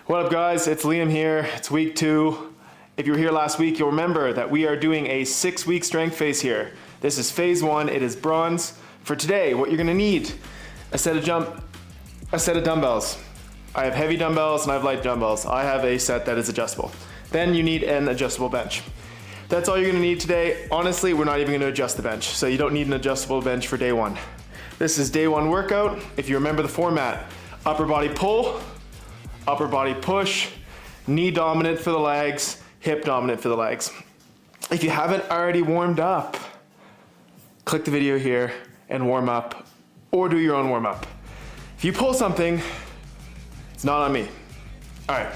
What up guys, it's Liam here. It's week 2. If you were here last week, you'll remember that we are doing a 6-week strength phase here. This is phase 1, it is bronze. For today, what you're gonna need, a set of dumbbells. I have heavy dumbbells and I have light dumbbells. I have a set that is adjustable. Then you need an adjustable bench. That's all you're gonna need today. Honestly, we're not even gonna adjust the bench, so you don't need an adjustable bench for day 1. This is day 1 workout. If you remember the format, upper body pull, upper body push, knee dominant for the legs, hip dominant for the legs. If you haven't already warmed up, click the video here and warm up, or do your own warm up. If you pull something, it's not on me. All right,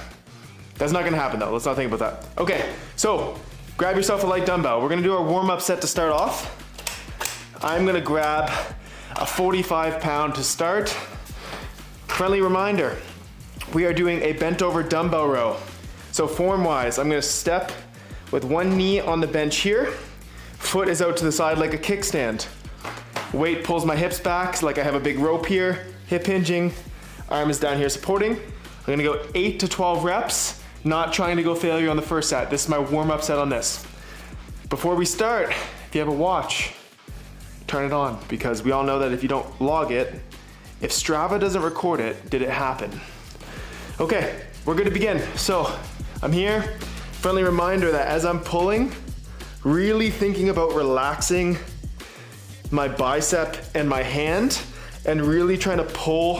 that's not gonna happen though. Let's not think about that. Okay, so grab yourself a light dumbbell. We're gonna do our warm up set to start off. I'm gonna grab a 45 pound to start. Friendly reminder, we are doing a bent over dumbbell row. So form wise, I'm gonna step with one knee on the bench here. Foot is out to the side like a kickstand. Weight pulls my hips back like I have a big rope here. Hip hinging, arm is down here supporting. I'm gonna go 8 to 12 reps, not trying to go failure on the first set. This is my warm up set on this. Before we start, if you have a watch, turn it on, because we all know that if you don't log it, if Strava doesn't record it, did it happen? Okay, we're good to begin. So I'm here. Friendly reminder that as I'm pulling, really thinking about relaxing my bicep and my hand and really trying to pull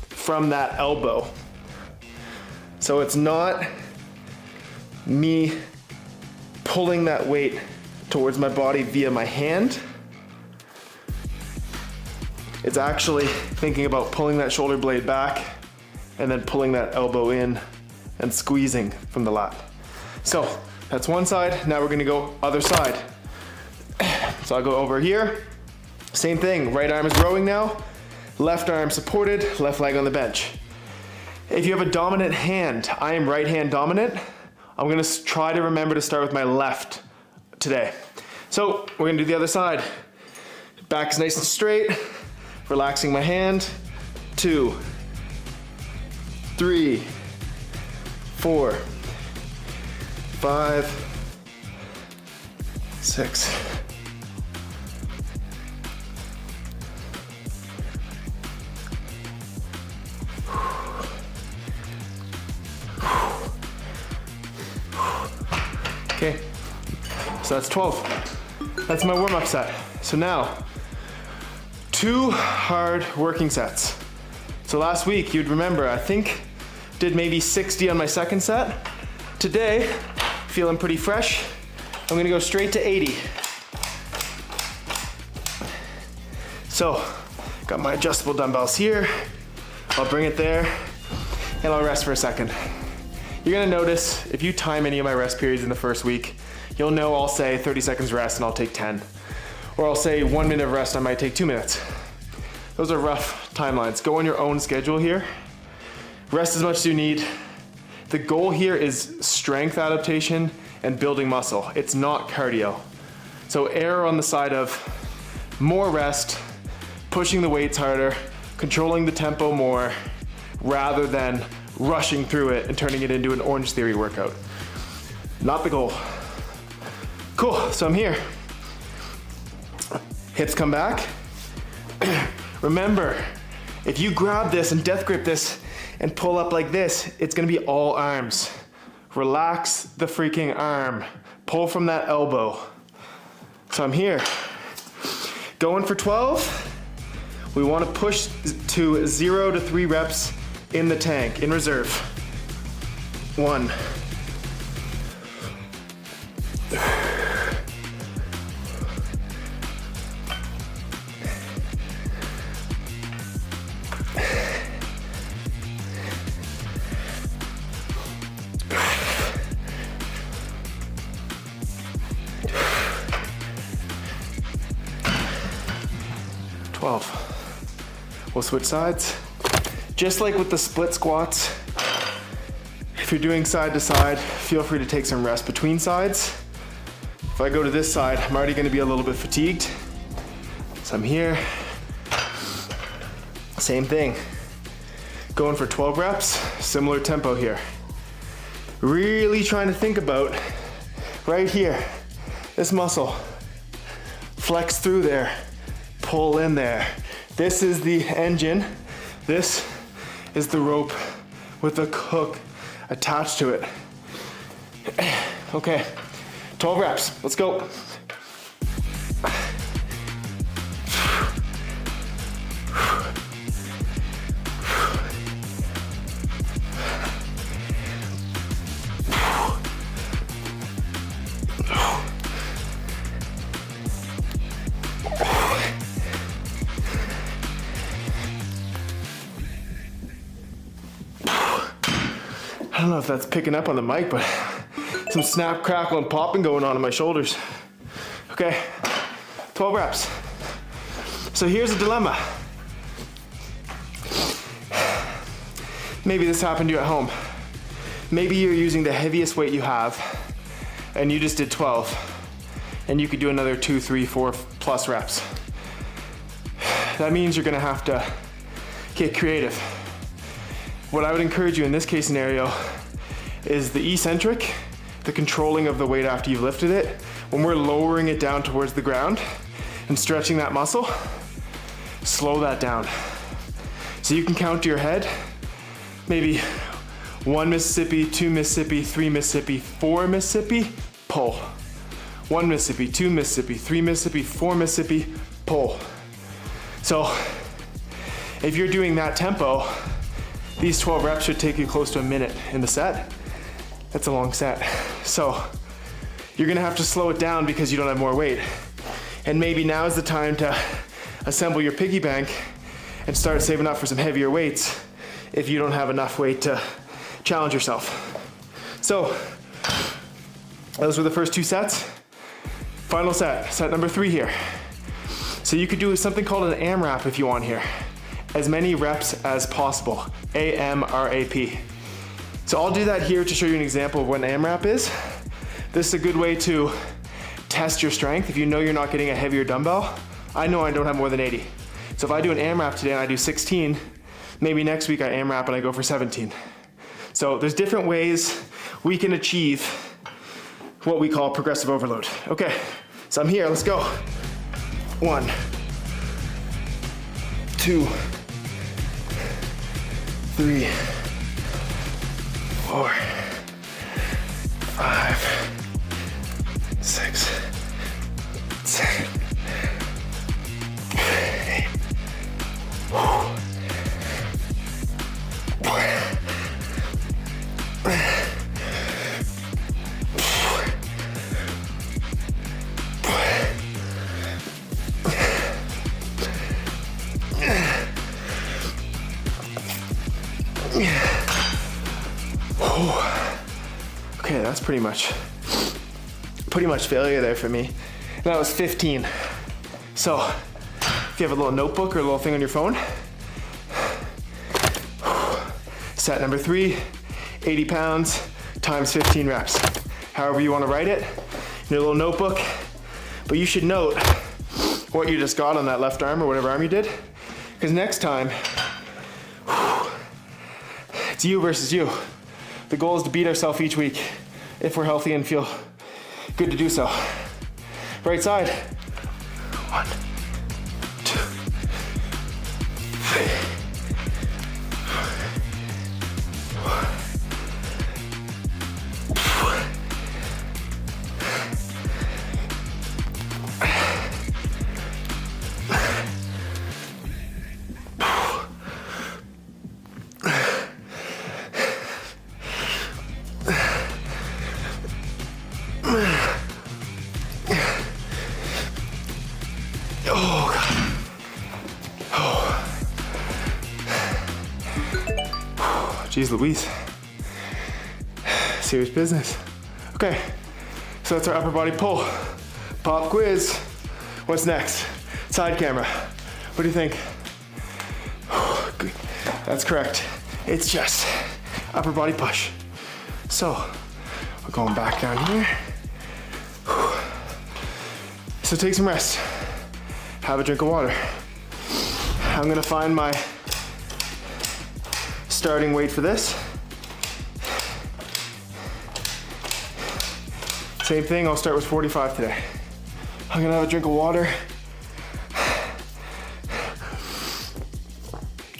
from that elbow. So it's not me pulling that weight towards my body via my hand. It's actually thinking about pulling that shoulder blade back and then pulling that elbow in and squeezing from the lat. So that's one side. Now we're gonna go other side. So I'll go over here. Same thing, right arm is rowing now. Left arm supported, left leg on the bench. If you have a dominant hand, I am right hand dominant. I'm gonna try to remember to start with my left today. So we're gonna do the other side. Back is nice and straight. Relaxing my hand. 2, 3, 4, 5, 6. Okay, so that's 12. That's my warm-up set. So now, 2 hard working sets. So last week, you'd remember, I think did maybe 60 on my second set. Today, feeling pretty fresh, I'm gonna go straight to 80. So, got my adjustable dumbbells here. I'll bring it there, and I'll rest for a second. You're gonna notice, if you time any of my rest periods in the first week, you'll know I'll say 30 seconds rest and I'll take 10. Or I'll say 1 minute of rest, I might take 2 minutes. Those are rough timelines. Go on your own schedule here. Rest as much as you need. The goal here is strength adaptation and building muscle. It's not cardio. So err on the side of more rest, pushing the weights harder, controlling the tempo more, rather than rushing through it and turning it into an Orange Theory workout. Not the goal. Cool, so I'm here. Hips come back. Remember, if you grab this and death grip this and pull up like this, it's gonna be all arms. Relax the freaking arm. Pull from that elbow. So I'm here. Going for 12. We wanna push to 0 to 3 reps in the tank, in reserve. 1. 12. We'll switch sides. Just like with the split squats, if you're doing side to side, feel free to take some rest between sides. If I go to this side, I'm already gonna be a little bit fatigued. So I'm here. Same thing. Going for 12 reps, similar tempo here. Really trying to think about right here, this muscle. Flex through there, pull in there. This is the engine. This is the rope with the hook attached to it. Okay, 12 reps, let's go. I don't know if that's picking up on the mic, but some snap, crackle, and popping going on in my shoulders. Okay, 12 reps. So here's a dilemma. Maybe this happened to you at home. Maybe you're using the heaviest weight you have and you just did 12 and you could do another 2, 3, 4 plus reps. That means you're gonna have to get creative. What I would encourage you in this case scenario is the eccentric, the controlling of the weight after you've lifted it. When we're lowering it down towards the ground and stretching that muscle, slow that down. So you can count to your head, maybe 1 Mississippi, 2 Mississippi, 3 Mississippi, 4 Mississippi, pull. 1 Mississippi, 2 Mississippi, 3 Mississippi, 4 Mississippi, pull. So if you're doing that tempo, these 12 reps should take you close to a minute in the set. That's a long set. So you're gonna have to slow it down because you don't have more weight. And maybe now is the time to assemble your piggy bank and start saving up for some heavier weights if you don't have enough weight to challenge yourself. So those were the first 2 sets. Final set, set number 3 here. So you could do something called an AMRAP if you want here. As many reps as possible, AMRAP. So I'll do that here to show you an example of what an AMRAP is. This is a good way to test your strength. If you know you're not getting a heavier dumbbell, I know I don't have more than 80. So if I do an AMRAP today and I do 16, maybe next week I AMRAP and I go for 17. So there's different ways we can achieve what we call progressive overload. Okay, so I'm here, let's go. 1, 2, 3, 4, 5, 6, 7, 8. Okay, that's pretty much failure there for me. That was 15. So if you have a little notebook or a little thing on your phone, set number 3, 80 pounds times 15 reps. However you want to write it in your little notebook, but you should note what you just got on that left arm or whatever arm you did, because next time, it's you versus you. The goal is to beat ourselves each week if we're healthy and feel good to do so. Right side. 1, 2, 3. Oh, God. Oh. Jeez Louise. Serious business. Okay, so that's our upper body pull. Pop quiz. What's next? Side camera. What do you think? Good. That's correct. It's just upper body push. So, we're going back down here. So take some rest. Have a drink of water. I'm gonna find my starting weight for this. Same thing, I'll start with 45 today. I'm gonna have a drink of water.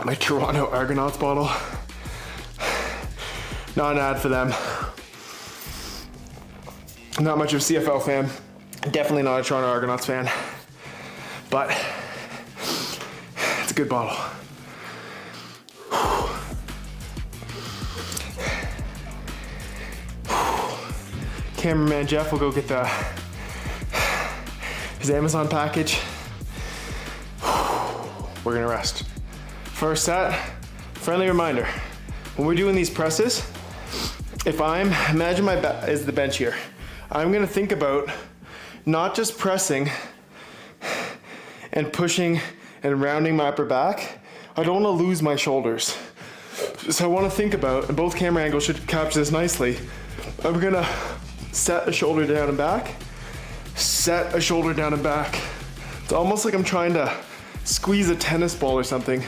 My Toronto Argonauts bottle. Not an ad for them. Not much of a CFL fan. Definitely not a Toronto Argonauts fan. But it's a good bottle. Cameraman Jeff will go get his Amazon package. We're gonna rest. First set, friendly reminder. When we're doing these presses, imagine my back is the bench here. I'm gonna think about not just pressing and pushing and rounding my upper back. I don't wanna lose my shoulders. So I wanna think about, and both camera angles should capture this nicely, I'm gonna set a shoulder down and back, set a shoulder down and back. It's almost like I'm trying to squeeze a tennis ball or something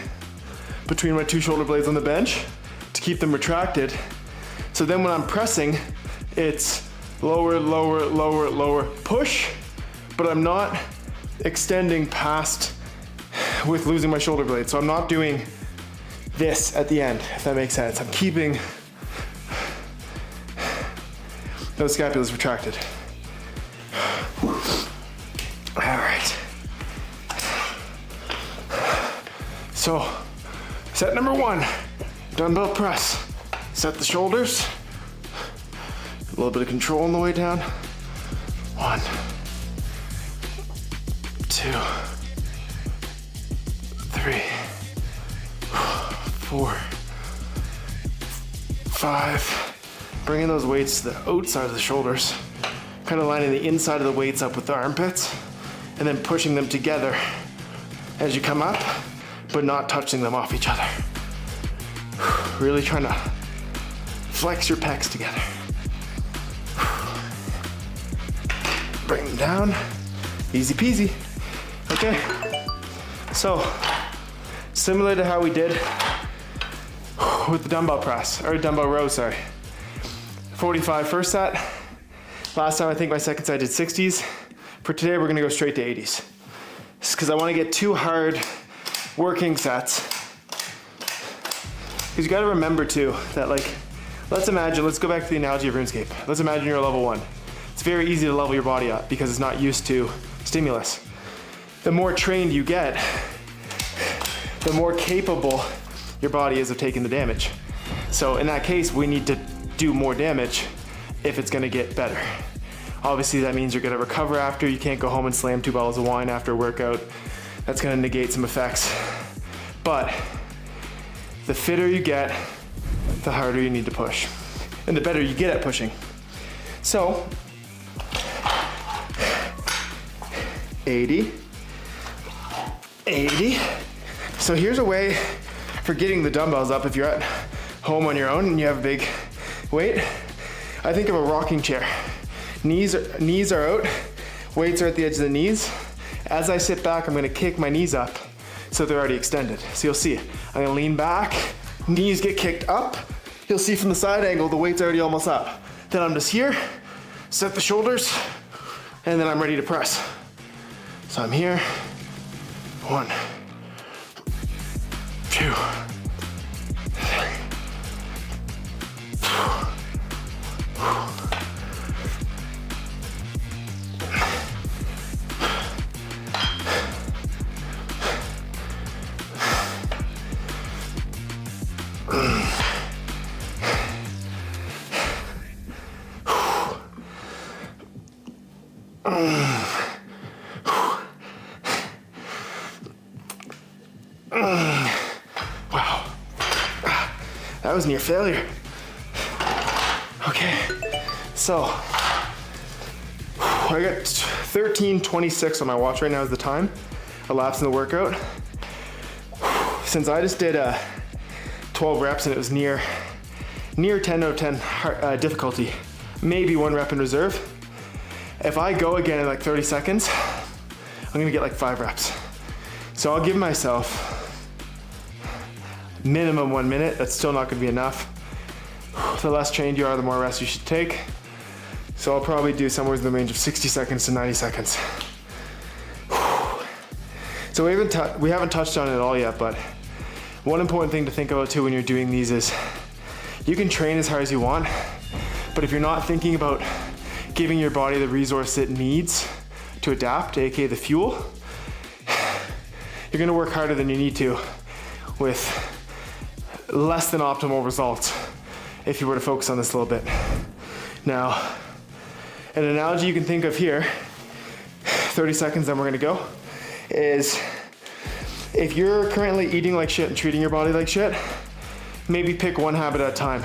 between my two shoulder blades on the bench to keep them retracted. So then when I'm pressing, it's lower, lower, lower, lower, push, but I'm not extending past with losing my shoulder blade. So I'm not doing this at the end, if that makes sense. I'm keeping those scapulas retracted. All right. So, set number 1, dumbbell press. Set the shoulders. A little bit of control on the way down. 1, 2, 3, 4, 5. Bringing those weights to the outside of the shoulders, kind of lining the inside of the weights up with the armpits, and then pushing them together as you come up, but not touching them off each other. Really trying to flex your pecs together. Bring them down, easy peasy. Okay, so similar to how we did with the dumbbell press, or dumbbell row, sorry. 45 first set. Last time I think my second set did 60s. For today we're gonna go straight to 80s. Just because I wanna get 2 hard working sets. Because you gotta remember too, that like, let's go back to the analogy of RuneScape. Let's imagine you're a level 1. It's very easy to level your body up because it's not used to stimulus. The more trained you get, the more capable your body is of taking the damage. So in that case, we need to do more damage if it's gonna get better. Obviously that means you're gonna recover after. You can't go home and slam 2 bottles of wine after a workout. That's gonna negate some effects. But the fitter you get, the harder you need to push. And the better you get at pushing. So, 80, 80. So here's a way for getting the dumbbells up if you're at home on your own and you have a big weight. I think of a rocking chair. Knees are out, weights are at the edge of the knees. As I sit back, I'm gonna kick my knees up so they're already extended. So you'll see, I'm gonna lean back, knees get kicked up. You'll see from the side angle, the weight's already almost up. Then I'm just here, set the shoulders, and then I'm ready to press. So I'm here, 1, 2, 3. Wow, that was near failure. Okay, so I got 13:26 on my watch right now is the time elapsed in the workout. Since I just did 12 reps and it was near 10 out of 10 difficulty, maybe 1 rep in reserve. If I go again in like 30 seconds, I'm gonna get like 5 reps. So I'll give myself minimum 1 minute. That's still not gonna be enough. The less trained you are, the more rest you should take. So I'll probably do somewhere in the range of 60 seconds to 90 seconds. So we haven't touched on it all yet, but one important thing to think about too when you're doing these is you can train as hard as you want, but if you're not thinking about giving your body the resource it needs to adapt, aka the fuel, you're gonna work harder than you need to with less than optimal results if you were to focus on this a little bit. Now, an analogy you can think of here, 30 seconds, then we're gonna go, is if you're currently eating like shit and treating your body like shit, maybe pick one habit at a time.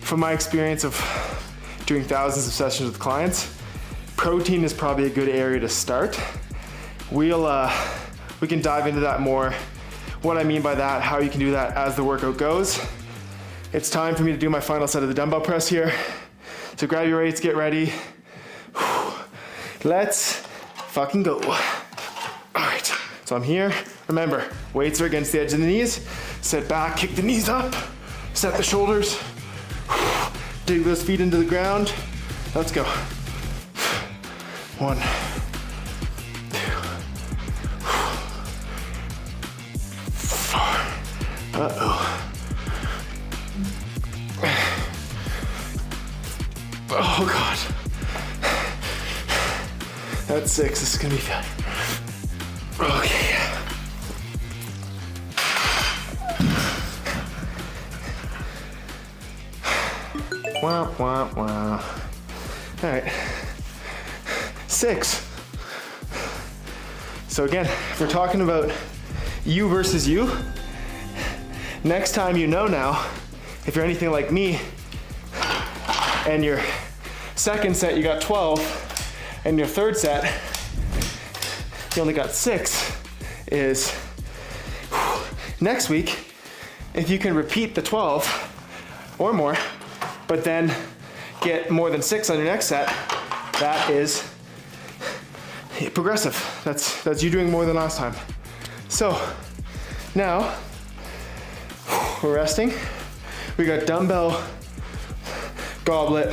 From my experience of doing thousands of sessions with clients, protein is probably a good area to start. We can dive into that more, what I mean by that, how you can do that as the workout goes. It's time for me to do my final set of the dumbbell press here. So grab your weights, get ready. Let's fucking go. All right, so I'm here. Remember, weights are against the edge of the knees. Sit back, kick the knees up, set the shoulders. Dig those feet into the ground. Let's go. 1, 2. Uh-oh. Oh God. That's 6, this is gonna be fun. Okay. Wah, wah, wah. All right. 6. So again, if we're talking about you versus you, next time you know now, if you're anything like me, and your second set you got 12, and your third set you only got 6, is next week, if you can repeat the 12 or more, but then get more than 6 on your next set, that is progressive. That's you doing more than last time. So now we're resting. We got dumbbell, goblet,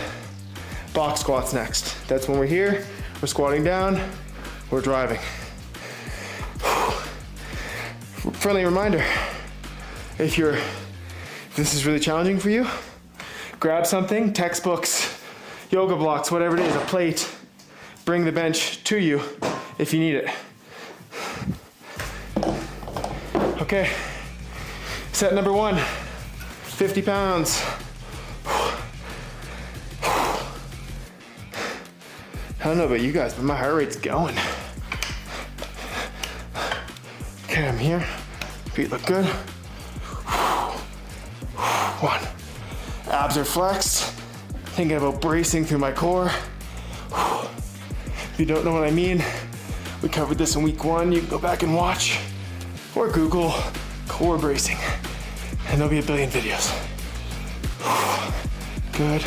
box squats next. That's when we're here, we're squatting down, we're driving. Friendly reminder, if this is really challenging for you, grab something, textbooks, yoga blocks, whatever it is, a plate, bring the bench to you if you need it. Okay, set number 1, 50 pounds. I don't know about you guys, but my heart rate's going. Okay, I'm here. Feet look good. 1. Abs are flexed. Thinking about bracing through my core. If you don't know what I mean, we covered this in week 1. You can go back and watch or Google core bracing and there'll be a billion videos. Good.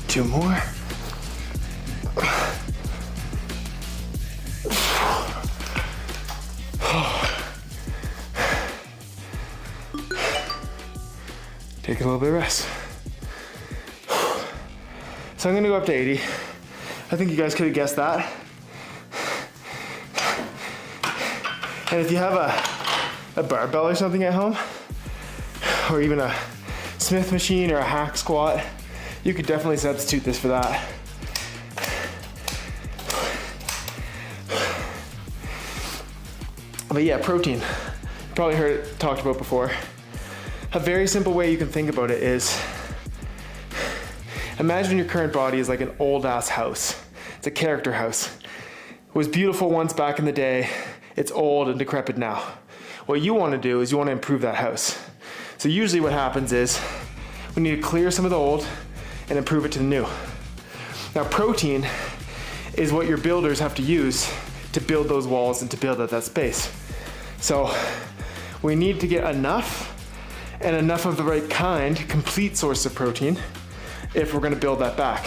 Two more. Take a little bit of rest. So I'm gonna go up to 80. I think you guys could have guessed that. And if you have a barbell or something at home, or even a Smith machine or a hack squat, you could definitely substitute this for that. But yeah, protein. You probably heard it talked about before. A very simple way you can think about it is, imagine your current body is like an old ass house. It's a character house. It was beautiful once back in the day. It's old and decrepit now. What you want to do is you want to improve that house. So usually what happens is we need to clear some of the old and improve it to the new. Now protein is what your builders have to use to build those walls and to build out that space. So we need to get enough and enough of the right kind, complete source of protein, if we're gonna build that back.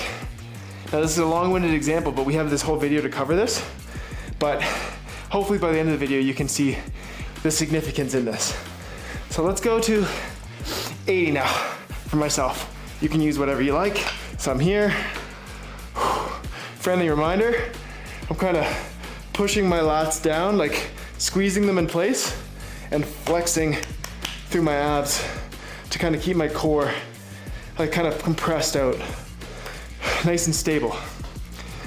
Now this is a long-winded example, but we have this whole video to cover this. But hopefully by the end of the video, you can see the significance in this. So let's go to 80 now for myself. You can use whatever you like. So I'm here. Friendly reminder, I'm kind of pushing my lats down, like squeezing them in place and flexing through my abs to kind of keep my core like kind of compressed out, nice and stable.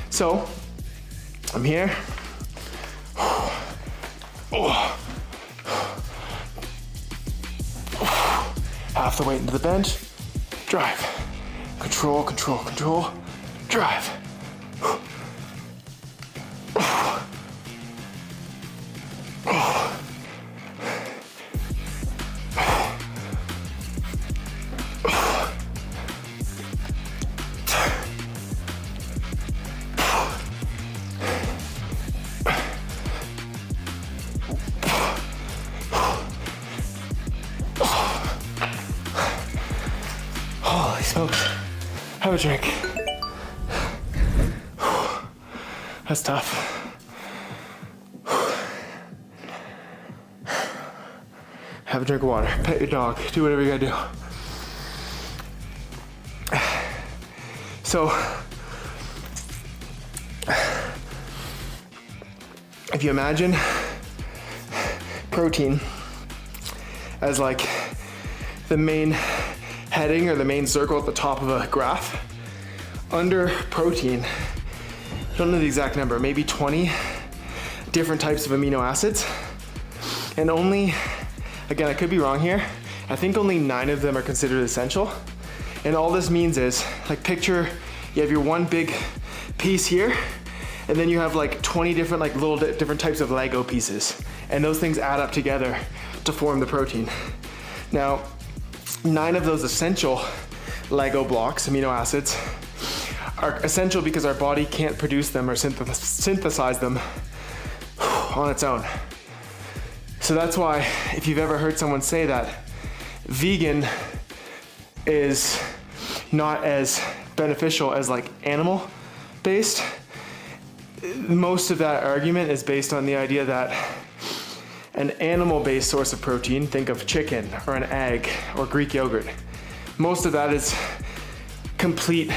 So I'm here. Half the weight into the bench, drive. Control, control, control, drive. Holy smokes. Have a drink. That's tough. Have a drink of water. Pet your dog. Do whatever you gotta do. So, if you imagine protein as like the main heading or the main circle at the top of a graph, under protein, I don't know the exact number, maybe 20 different types of amino acids, and only, again, I could be wrong here, I think only 9 of them are considered essential. And all this means is, like, picture you have your one big piece here, and then you have like 20 different, like little different types of Lego pieces, and those things add up together to form the protein. Now, 9 of those essential Lego blocks, amino acids, are essential because our body can't produce them or synthesize them on its own. So that's why if you've ever heard someone say that vegan is not as beneficial as like animal based, most of that argument is based on the idea that an animal-based source of protein, think of chicken or an egg or Greek yogurt, most of that is complete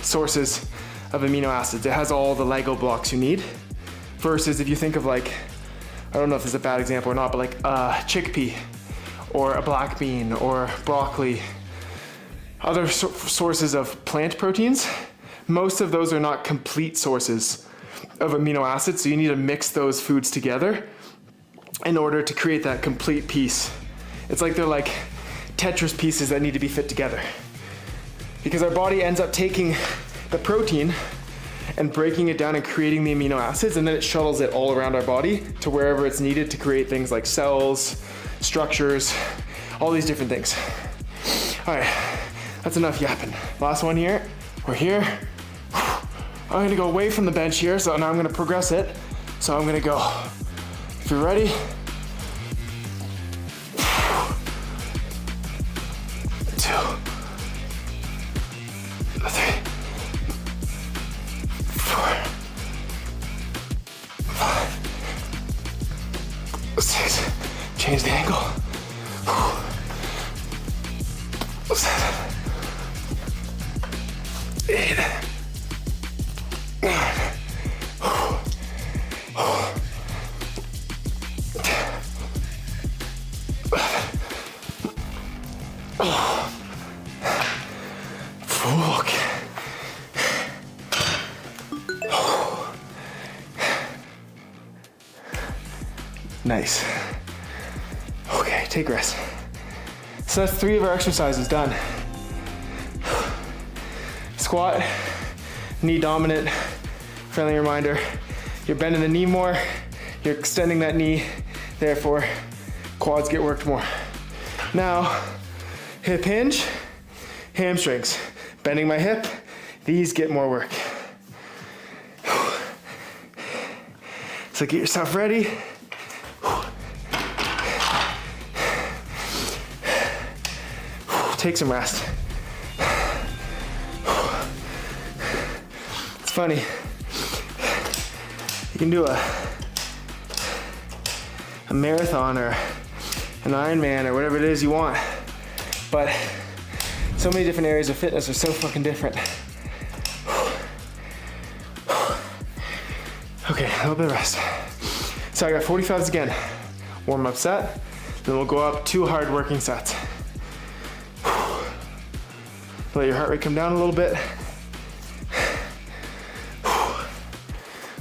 sources of amino acids. It has all the Lego blocks you need. Versus if you think of like, I don't know if this is a bad example or not, but like a chickpea or a black bean or broccoli, other sources of plant proteins, most of those are not complete sources of amino acids, so you need to mix those foods together in order to create that complete piece. It's like they're like Tetris pieces that need to be fit together. Because our body ends up taking the protein and breaking it down and creating the amino acids, and then it shuttles it all around our body to wherever it's needed to create things like cells, structures, all these different things. All right, that's enough yapping. Last one here, we're here. I'm gonna go away from the bench here, so now I'm gonna progress it. So I'm gonna go. If you're ready. 2, 3, 4, 5, 6. Change the angle. 7, 8, 9. Nice. Okay, take a rest. So that's 3 of our exercises done. Squat, knee dominant, friendly reminder, you're bending the knee more, you're extending that knee, therefore quads get worked more. Now, hip hinge, hamstrings. Bending my hip, these get more work. So get yourself ready. Take some rest. funny. You can do a marathon or an Ironman or whatever it is you want, but so many different areas of fitness are so fucking different. Okay, a little bit of rest. So I got 45s again. Warm up set, then we'll go up 2 hard working sets. Let your heart rate come down a little bit.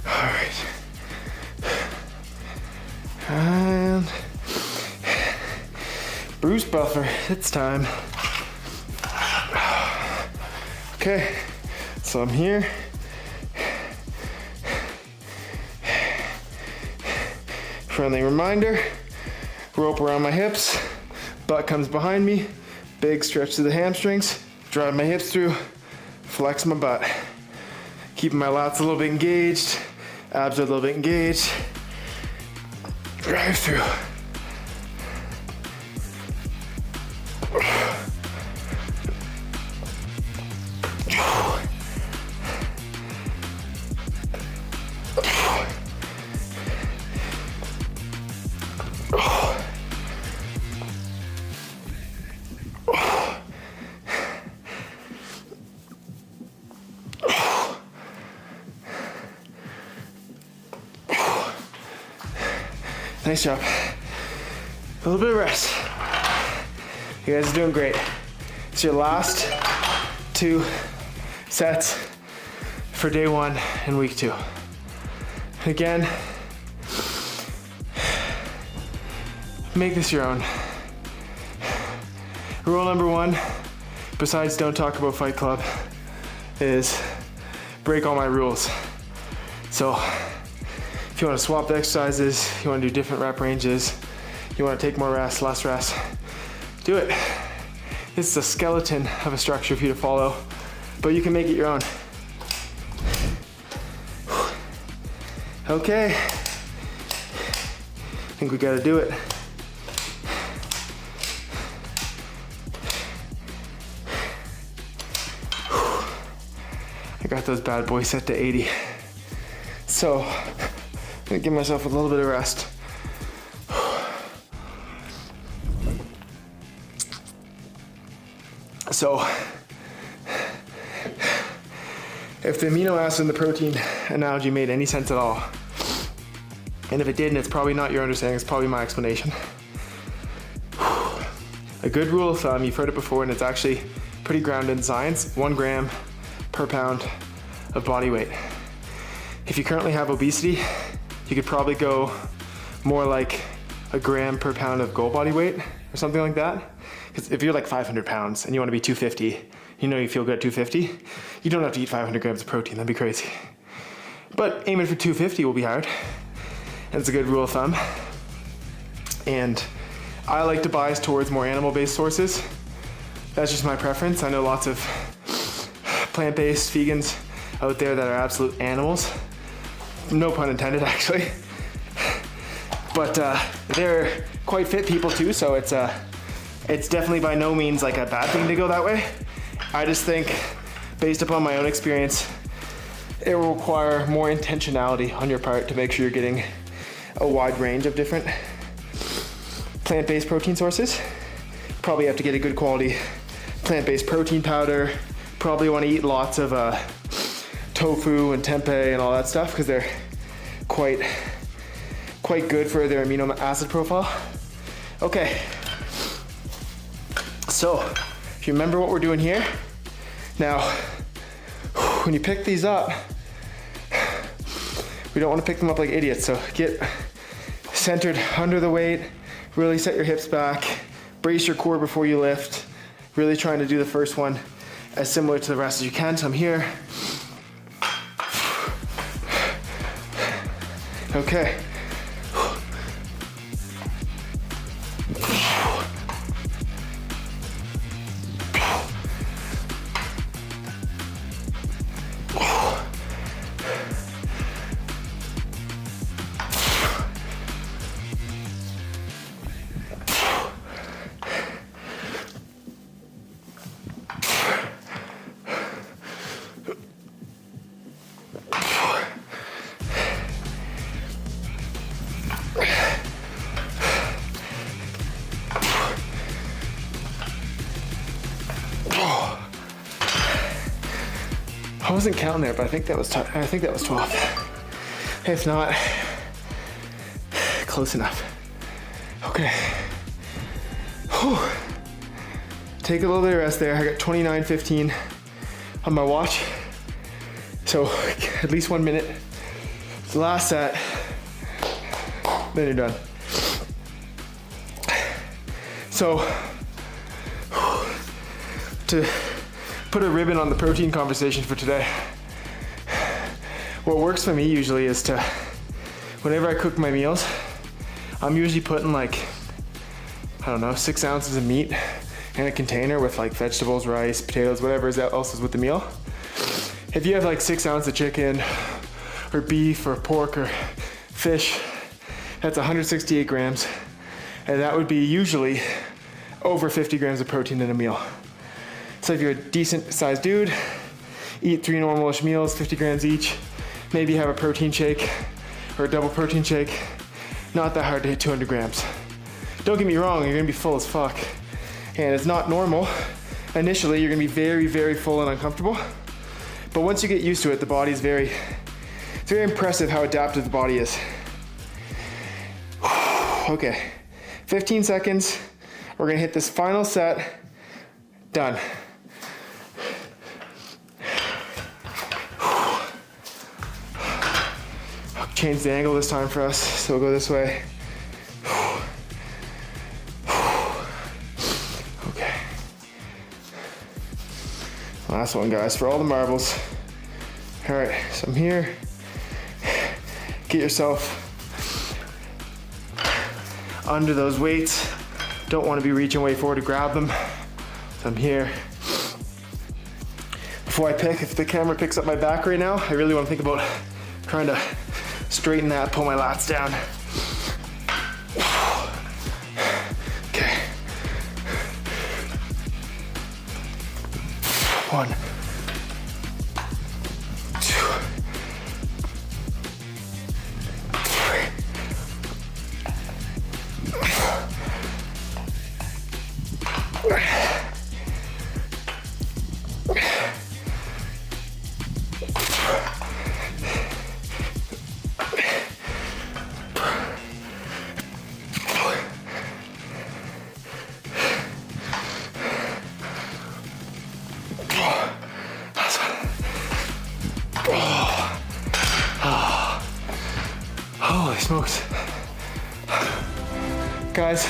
All right. And Bruce Buffer, it's time. Okay, so I'm here. Friendly reminder, rope around my hips, butt comes behind me, big stretch to the hamstrings, drive my hips through, flex my butt. Keeping my lats a little bit engaged, abs are a little bit engaged, drive through. Nice job. A little bit of rest. You guys are doing great. It's your last 2 sets for day 1 in week 2. Again, make this your own. Rule number 1, besides don't talk about Fight Club, is break all my rules. So, if you want to swap the exercises, you want to do different rep ranges, you want to take more rest, less rest, do it. This is a skeleton of a structure for you to follow, but you can make it your own. Okay. I think we got to do it. I got those bad boys set to 80. So, I'm gonna give myself a little bit of rest. So, if the amino acid and the protein analogy made any sense at all, and if it didn't, it's probably not your understanding, it's probably my explanation. A good rule of thumb, you've heard it before, and it's actually pretty grounded in science, 1 gram per pound of body weight. If you currently have obesity, you could probably go more like 1 gram per pound of goal body weight or something like that. Because if you're like 500 pounds and you want to be 250, you know you feel good at 250, you don't have to eat 500 grams of protein, that'd be crazy. But aiming for 250 will be hard. And it's a good rule of thumb. And I like to bias towards more animal-based sources. That's just my preference. I know lots of plant-based vegans out there that are absolute animals. No pun intended, actually. But they're quite fit people too, so it's definitely by no means like a bad thing to go that way. I just think, based upon my own experience, it will require more intentionality on your part to make sure you're getting a wide range of different plant-based protein sources. Probably have to get a good quality plant-based protein powder. Probably want to eat lots of tofu and tempeh and all that stuff because they're quite good for their amino acid profile. Okay, so if you remember what we're doing here, now when you pick these up, we don't want to pick them up like idiots, so get centered under the weight, really set your hips back, brace your core before you lift, really trying to do the first one as similar to the rest as you can. So I'm here. Okay. I wasn't counting there, but I think that was 12. If not, close enough. Okay. Whew. Take a little bit of rest there. I got 29:15 on my watch. So at least 1 minute. It's the last set. Then you're done. So to put a ribbon on the protein conversation for today, what works for me usually is to, whenever I cook my meals, I'm usually putting like, I don't know, 6 ounces of meat in a container with like vegetables, rice, potatoes, whatever else is with the meal. If you have like 6 ounces of chicken or beef or pork or fish, that's 168 grams. And that would be usually over 50 grams of protein in a meal. So if you're a decent sized dude, eat 3 normal-ish meals, 50 grams each. Maybe have a protein shake or a double protein shake. Not that hard to hit 200 grams. Don't get me wrong, you're gonna be full as fuck. And it's not normal. Initially, you're gonna be very, very full and uncomfortable. But once you get used to it, the body's it's very impressive how adaptive the body is. Okay, 15 seconds. We're gonna hit this final set. Done. I'll change the angle this time for us, so we'll go this way. Okay. Last one, guys, for all the marbles. All right, so I'm here. Get yourself under those weights. Don't want to be reaching way forward to grab them. So I'm here. Before I pick, if the camera picks up my back right now, I really want to think about trying to straighten that, pull my lats down. Okay. 1, 2, 3. Holy smokes. Guys,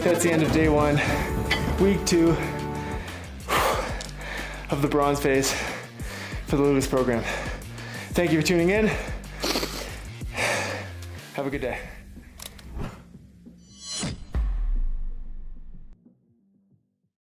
that's the end of day 1, week 2 of the bronze phase for the Lewis program. Thank you for tuning in. Have a good day.